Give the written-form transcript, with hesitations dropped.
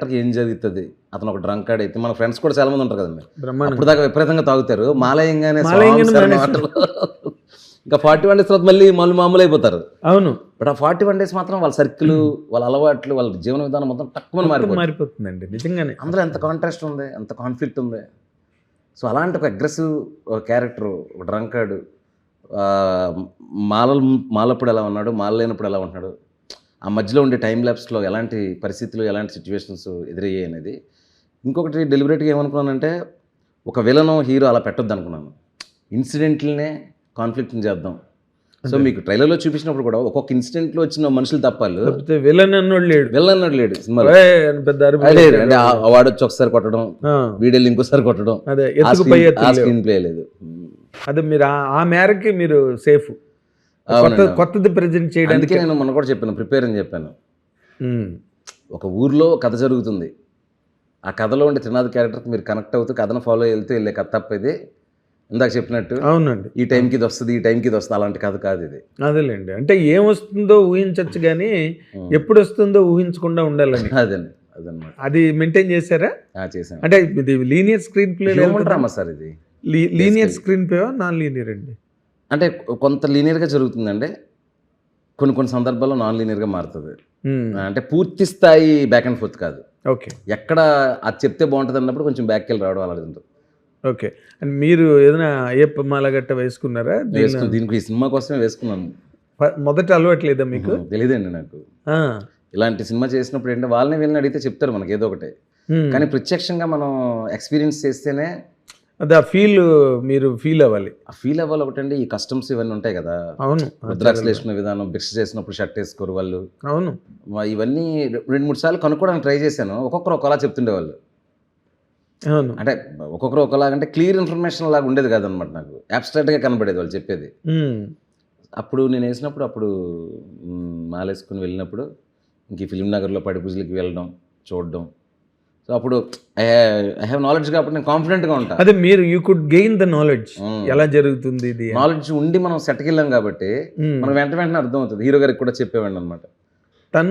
క్యారెక్టర్కి ఏం జరుగుతుంది, అతను ఒక డ్రంక్ కార్డ్ అయితే మన ఫ్రెండ్స్ కూడా చాలా మంది ఉంటారు కదండి, అప్పుడు దాకా విపరీతంగా తాగుతారు, మాలయంగానే ఇంకా 41 days తర్వాత మళ్ళీ మామూలు అయిపోతారు. అవును. బట్ ఆ 41 days మాత్రం వాళ్ళ సర్కిల్, వాళ్ళ అలవాట్లు, వాళ్ళ జీవన విధానం మొత్తం తక్కువ మారిపోతుందండి నిజంగానే. అందులో ఎంత కాంట్రాస్ట్ ఉంది, ఎంత కాన్ఫ్లిక్ట్ ఉంది. సో అలాంటి ఒక అగ్రెసివ్ క్యారెక్టర్, ఒక డ్రంకర్డ్, మాలప్పుడు ఎలా ఉన్నాడు, మాల లేనప్పుడు ఎలా ఉంటున్నాడు, ఆ మధ్యలో ఉండే టైం ల్యాప్స్లో ఎలాంటి పరిస్థితులు, ఎలాంటి సిచ్యువేషన్స్ ఎదురయ్యాయి అనేది. ఇంకొకటి డెలిబరేట్గా ఏమనుకున్నానంటే, ఒక విలను హీరో అలా పెట్టొద్దు అనుకున్నాను, ఇన్సిడెంట్లనే కాన్ఫ్లిక్ట్ని చేద్దాం. సో మీకు ట్రైలర్లో చూపించినప్పుడు కూడా ఒక్కొక్క ఇన్సిడెంట్లో వచ్చిన మనుషులు తప్పాలు, విలన్ అన్నోడు లేడు సినిమాలో. అంటే వాడు వచ్చి ఒకసారి కొట్టడం, వీడియోలు ఇంకోసారి కొట్టడం, స్క్రీన్ ప్లే లేదు. అదే మీరు ఆ మేరకి మీరు సేఫ్, కొత్తది ప్రెజెంట్ చేయడానికి. అందుకే నేను మొన్న కూడా చెప్పాను, ప్రిపేర్ అని చెప్పాను. ఒక ఊర్లో కథ జరుగుతుంది, ఆ కథలో ఉండే త్రినాథ్ క్యారెక్టర్కి మీరు కనెక్ట్ అవుతూ కథను ఫాలో వెళ్తూ వెళ్ళే కథ తప్ప ఇది. ఇందాక చెప్పినట్టు అవునండి, ఈ టైంకి ఇది వస్తుంది, ఈ టైంకి ఇది వస్తుంది, అలాంటి కథ కాదు ఇది. అదేలేండి, అంటే ఏం వస్తుందో ఊహించవచ్చు కానీ ఎప్పుడు వస్తుందో ఊహించకుండా ఉండాలని. అదన్నమాట. అది మెయింటైన్ చేశారా? చేశాను. అంటే ఇది linear screenplay drama sir ఇది. Linear screenplay non linear అండి? అంటే కొంత లీనియర్గా జరుగుతుందండి, కొన్ని సందర్భాల్లో నాన్ లీనియర్గా మారుతుంది. అంటే పూర్తి స్థాయి బ్యాక్ అండ్ ఫోర్త్ కాదు. ఓకే. ఎక్కడ అది చెప్తే బాగుంటుంది అన్నప్పుడు కొంచెం బ్యాక్కి వెళ్ళి రావడం అలాంటి ఉంటుంది. ఓకే. అండ్ మీరు ఏదైనా అయ్యప్ప మాల గట్ట వేసుకున్నారా? దీనికి ఈ సినిమా కోసమే వేసుకున్నాను. మొదట అలవాట్లేదా మీకు? తెలియదండి నాకు. ఇలాంటి సినిమా చేసినప్పుడు ఏంటంటే వాళ్ళని వీళ్ళని అడిగితే చెప్తారు మనకి ఏదో ఒకటి, కానీ ప్రత్యక్షంగా మనం ఎక్స్పీరియన్స్ చేస్తేనే అది ఆ ఫీల్ మీరు ఫీల్ అవ్వాలి. ఆ ఫీల్ అవ్వాలి ఒకటండి. ఈ కస్టమ్స్ ఇవన్నీ ఉంటాయి కదా. అవును. రుద్రాక్షలు వేసుకునే విధానం, భిక్ష చేసినప్పుడు షర్ట్ వేసుకోరు వాళ్ళు. అవును. ఇవన్నీ 2-3 సార్లు కనుక్కోవడానికి ట్రై చేశాను. ఒక్కొక్కరు ఒకలా చెప్తుండేవాళ్ళు. అవును. అంటే ఒక్కొక్కరు ఒకలాగా, అంటే క్లియర్ ఇన్ఫర్మేషన్ లాగా ఉండేది కాదనమాట, నాకు అబ్స్ట్రాక్ట్గా కనబడేది వాళ్ళు చెప్పేది. అప్పుడు నేను వేసినప్పుడు, అప్పుడు మాలేసుకుని వెళ్ళినప్పుడు ఇంక ఈ ఫిలిం నగర్లో పడి పూజలకి వెళ్ళడం, చూడడం. సో అప్పుడు ఐ హ్యావ్ నాలెడ్జ్ కాబట్టి నేను కాన్ఫిడెంట్గా ఉంటాను. అదే మీరు you could gain the knowledge, ఎలా జరుగుతుంది ఇది నాలెడ్జ్ ఉండి మనం సెట్కి వెళ్ళాం కాబట్టి మనకు వెంటనే అర్థం అవుతుంది. హీరో గారికి కూడా చెప్పేవాడిని అనమాట.